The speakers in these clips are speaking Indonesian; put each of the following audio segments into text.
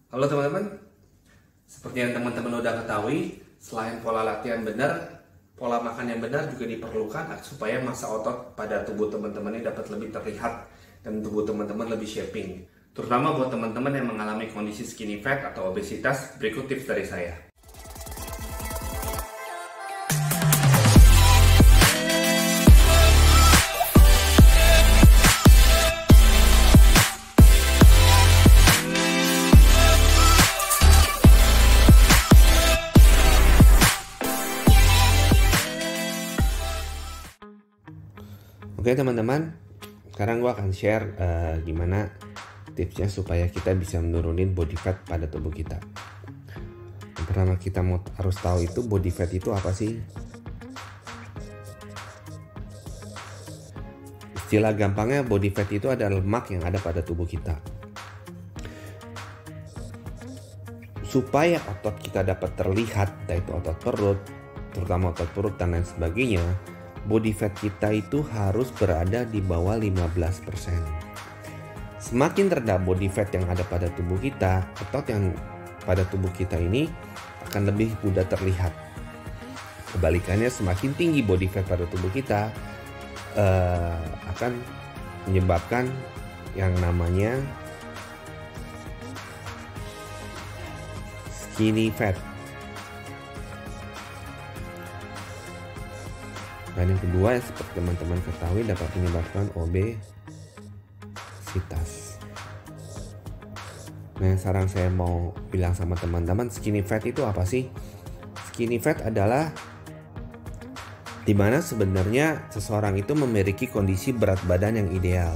Halo teman-teman, seperti yang teman-teman udah ketahui, selain pola latihan benar, pola makan yang benar juga diperlukan supaya massa otot pada tubuh teman-teman ini dapat lebih terlihat dan tubuh teman-teman lebih shaping. Terutama buat teman-teman yang mengalami kondisi skinny fat atau obesitas, berikut tips dari saya. Oke teman-teman, sekarang gue akan share gimana tipsnya supaya kita bisa menurunin body fat pada tubuh kita. Yang pertama kita harus tahu itu body fat itu apa sih? Istilah gampangnya body fat itu adalah lemak yang ada pada tubuh kita. Supaya otot kita dapat terlihat, yaitu otot perut, terutama otot perut dan lain sebagainya, body fat kita itu harus berada di bawah 15%. Semakin rendah body fat yang ada pada tubuh kita, otot yang pada tubuh kita ini akan lebih mudah terlihat. Kebalikannya, semakin tinggi body fat pada tubuh kita akan menyebabkan yang namanya skinny fat. Dan yang kedua, seperti teman-teman ketahui, dapat menyebabkan obesitas. Nah, sekarang saya mau bilang sama teman-teman, skinny fat itu apa sih? Skinny fat adalah dimana sebenarnya seseorang itu memiliki kondisi berat badan yang ideal.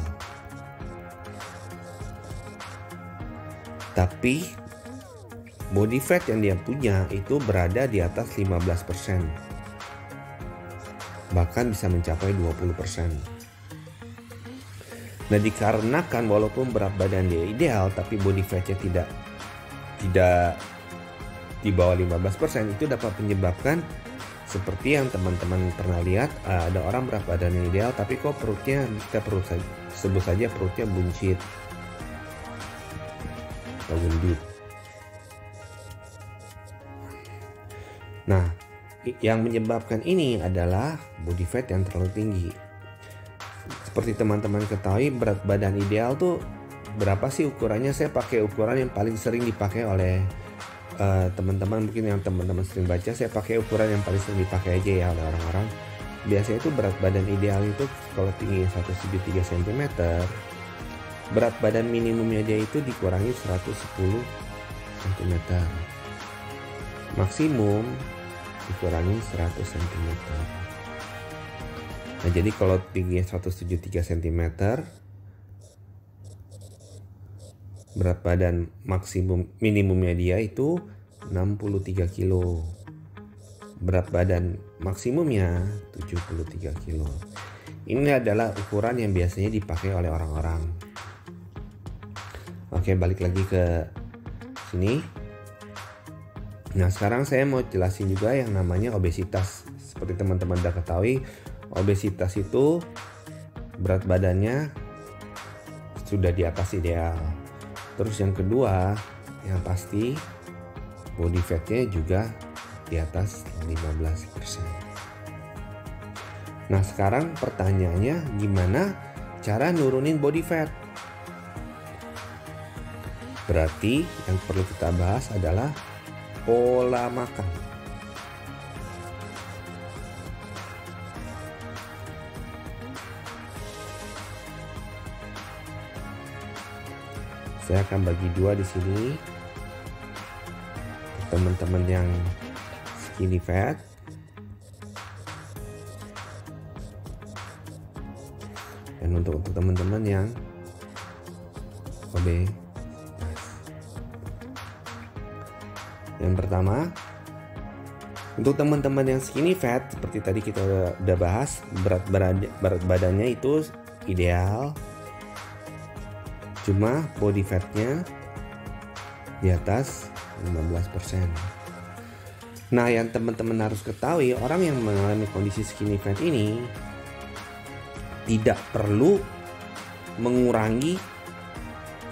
Tapi body fat yang dia punya itu berada di atas 15%. Bahkan bisa mencapai 20%. Nah, dikarenakan walaupun berat badan dia ideal tapi body fatnya tidak di bawah 15%, itu dapat menyebabkan seperti yang teman-teman pernah lihat, ada orang berat badannya ideal tapi kok perutnya, sebut saja perutnya buncit atau gendut. Nah, yang menyebabkan ini adalah body fat yang terlalu tinggi. Seperti teman-teman ketahui, berat badan ideal tuh berapa sih ukurannya? Saya pakai ukuran yang paling sering dipakai oleh teman-teman, mungkin yang teman-teman sering baca. Saya pakai ukuran yang paling sering dipakai aja ya oleh orang-orang. Biasanya itu berat badan ideal itu kalau tinggi 173 cm, berat badan minimumnya dia itu dikurangi 110 cm, maksimum dikurangi 100 cm. Nah, jadi kalau tingginya 173 cm, berat badan minimumnya dia itu 63 kilo. Berat badan maksimumnya 73 kilo. Ini adalah ukuran yang biasanya dipakai oleh orang-orang. Oke, balik lagi ke sini. Nah, sekarang saya mau jelasin juga yang namanya obesitas. Seperti teman-teman udah ketahui, obesitas itu berat badannya sudah di atas ideal. Terus yang kedua, yang pasti body fatnya juga di atas 15%. Nah, sekarang pertanyaannya, gimana cara nurunin body fat? Berarti yang perlu kita bahas adalah pola makan. Saya akan bagi dua di sini. Teman-teman yang skinny fat dan untuk teman-teman yang obesitas. Yang pertama, untuk teman-teman yang skinny fat, seperti tadi kita udah bahas, berat badannya itu ideal, cuma body fatnya di atas 15%. Nah, yang teman-teman harus ketahui, orang yang mengalami kondisi skinny fat ini tidak perlu mengurangi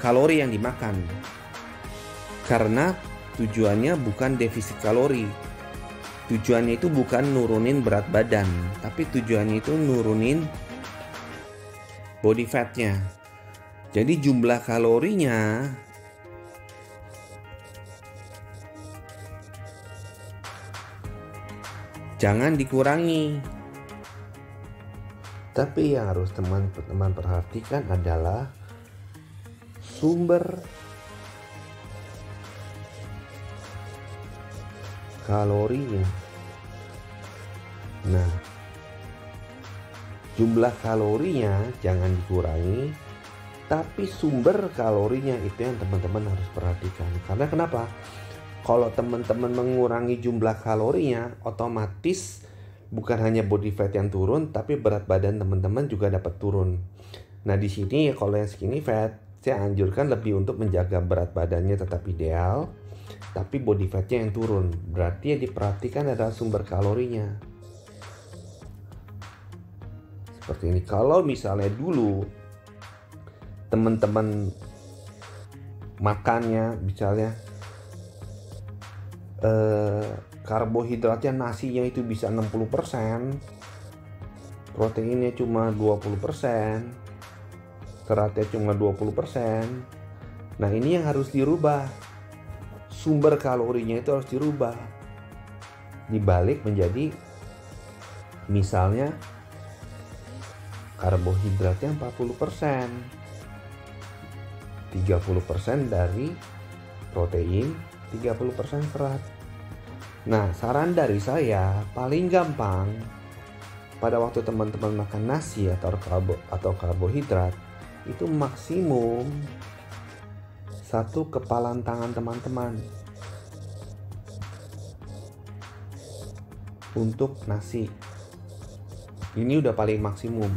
kalori yang dimakan. Karena tujuannya bukan defisit kalori. Tujuannya itu bukan nurunin berat badan, tapi tujuannya itu nurunin body fatnya. Jadi jumlah kalorinya jangan dikurangi. Tapi yang harus teman-teman perhatikan adalah sumber kalorinya. Nah, jumlah kalorinya jangan dikurangi, tapi sumber kalorinya itu yang teman-teman harus perhatikan. Karena kenapa? Kalau teman-teman mengurangi jumlah kalorinya, otomatis bukan hanya body fat yang turun, tapi berat badan teman-teman juga dapat turun. Nah, di sini kalau yang skinny fat, saya anjurkan lebih untuk menjaga berat badannya tetap ideal, tapi body fatnya yang turun. Berarti yang diperhatikan adalah sumber kalorinya. Seperti ini. Kalau misalnya dulu teman-teman makannya misalnya karbohidratnya, nasinya itu bisa 60%, proteinnya cuma 20%, seratnya cuma 20%. Nah, ini yang harus dirubah. Sumber kalorinya itu harus dirubah. Dibalik menjadi misalnya karbohidratnya 40%, 30% dari protein, 30% serat. Nah, saran dari saya paling gampang pada waktu teman-teman makan nasi atau karbohidrat itu maksimum 1 kepalan tangan teman-teman untuk nasi. Ini udah paling maksimum.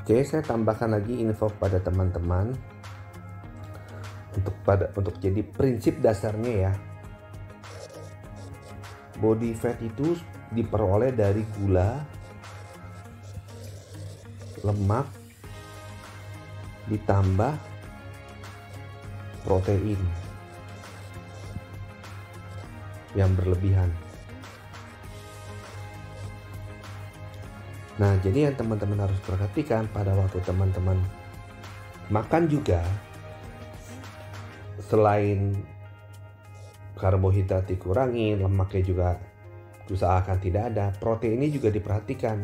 Oke, saya tambahkan lagi info pada teman-teman untuk jadi prinsip dasarnya ya. Body fat itu diperoleh dari gula, lemak, ditambah protein yang berlebihan. Nah, jadi yang teman-teman harus perhatikan pada waktu teman-teman makan juga, selain karbohidrat dikurangi, lemaknya juga usahakan tidak ada, proteinnya juga diperhatikan.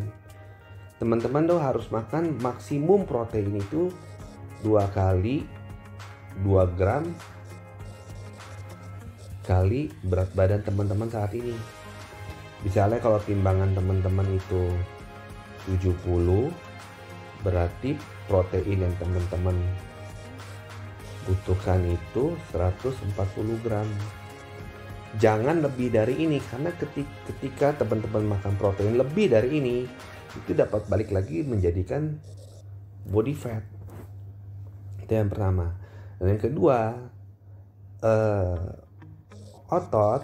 Teman-teman tuh harus makan maksimum protein itu 2 kali 2 gram kali berat badan teman-teman saat ini. Misalnya kalau timbangan teman-teman itu 70, berarti protein yang teman-teman butuhkan itu 140 gram. Jangan lebih dari ini, karena ketika teman-teman makan protein lebih dari ini, itu dapat balik lagi menjadikan body fat. Itu yang pertama. Dan yang kedua, otot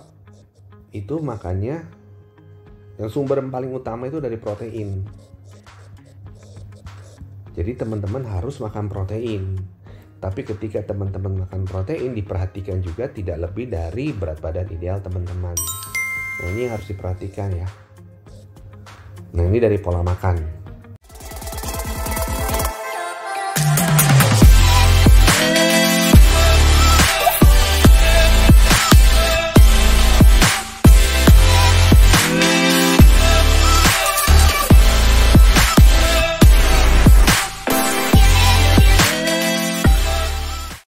itu makannya yang sumber paling utama itu dari protein. Jadi teman-teman harus makan protein. Tapi ketika teman-teman makan protein, diperhatikan juga tidak lebih dari berat badan ideal teman-teman. Nah, ini harus diperhatikan ya. Nah, ini dari pola makan.